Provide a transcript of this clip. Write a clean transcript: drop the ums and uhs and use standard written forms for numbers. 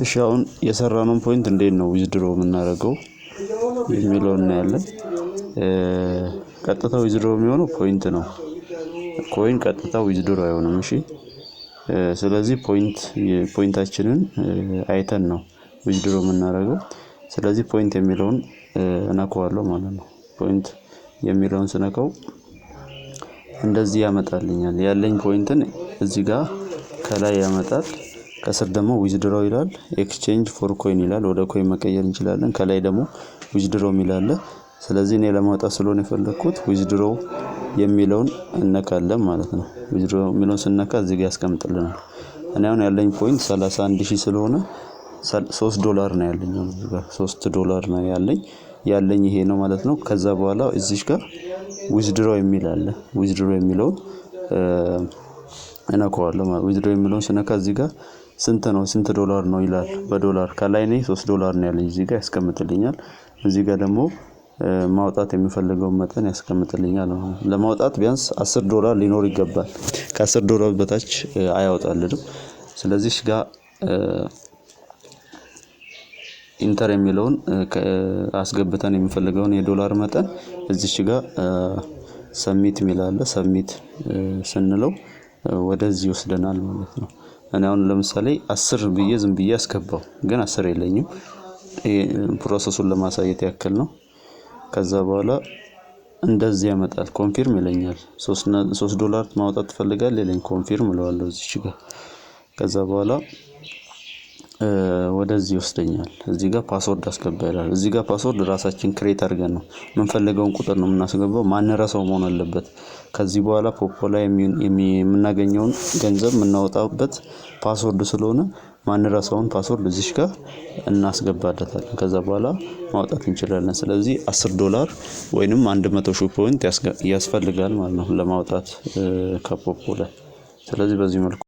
እሺ አሁን የሰራነውን ፖይንት እንዴት ነው ዊዝድሮ የምናደርገው የሚለውን እናያለን። ቀጥታ ዊዝድሮ የሚሆነው ፖይንት ነው። ኮይን ቀጥታ ዊዝድሮ አይሆንም። እሺ ስለዚህ ፖይንታችንን አይተን ነው ዊዝድሮ የምናደርገው። ስለዚህ ፖይንት የሚለውን እነካዋለሁ ማለት ነው። ፖይንት የሚለውን ስነካው እንደዚህ ያመጣልኛል። ያለኝ ፖይንትን እዚህ ጋር ከላይ ያመጣል። ከስር ደግሞ ዊዝድሮ ይላል። ኤክስቼንጅ ፎር ኮይን ይላል። ወደ ኮይን መቀየር እንችላለን። ከላይ ደግሞ ዊዝድሮ ይላል። ስለዚህ እኔ ለማውጣት ስለሆነ የፈለኩት ዊዝድሮ የሚለውን እነካለን ማለት ነው። ዊዝድሮ የሚለውን ስነካ እዚህ ጋር ያስቀምጥልናል። እኔ አሁን ያለኝ ፖይንት 31000 ስለሆነ $3 ነው ያለኝ። እዚህ ጋር $3 ነው ያለኝ ይሄ ነው ማለት ነው። ከዛ በኋላ እዚህ ጋር ዊዝድሮ የሚል አለ። ዊዝድሮ የሚለውን እነካዋለሁ ማለት ዊዝድሮ የሚለውን ስነካ እዚህ ጋር ስንት ዶላር ነው ይላል። በዶላር ከላይ ነው $3 ነው ያለኝ እዚህ ጋር ያስቀምጥልኛል። እዚህ ጋር ደግሞ ማውጣት የሚፈልገውን መጠን ያስቀምጥልኛል። ለማውጣት ቢያንስ $10 ሊኖር ይገባል። ከ$10 በታች አያወጣልንም። ስለዚህ እዚህ ጋር ኢንተር የሚለውን አስገብተን የሚፈልገውን የዶላር መጠን እዚች ጋር ሰብሚት ሚላለ ሰብሚት ስንለው ወደዚህ ይወስደናል ማለት ነው። እኔ አሁን ለምሳሌ 10 ብዬ ዝም ብዬ አስገባው ግን 10 የለኝም። ፕሮሰሱን ለማሳየት ያክል ነው። ከዛ በኋላ እንደዚህ ያመጣል። ኮንፊርም ይለኛል። $3 ማውጣት ትፈልጋለህ ይለኝ። ኮንፊርም እለዋለሁ እዚች ጋር። ከዛ በኋላ ወደዚህ ይወስደኛል። እዚህ ጋር ፓስወርድ አስገባ ይላል። እዚህ ጋር ፓስወርድ ራሳችን ክሬት አድርገን ነው የምንፈልገውን ቁጥር ነው የምናስገባው። ማንረሳው መሆን አለበት። ከዚህ በኋላ ፖፖ ላይ የምናገኘውን ገንዘብ የምናወጣበት ፓስወርድ ስለሆነ ማንረሳውን ፓስወርድ እዚህ ጋር እናስገባለታለን። ከዛ በኋላ ማውጣት እንችላለን። ስለዚህ $10 ወይንም 100,000 ፖይንት ያስፈልጋል ማለት ነው ለማውጣት ከፖፖ ላይ። ስለዚህ በዚህ መልኩ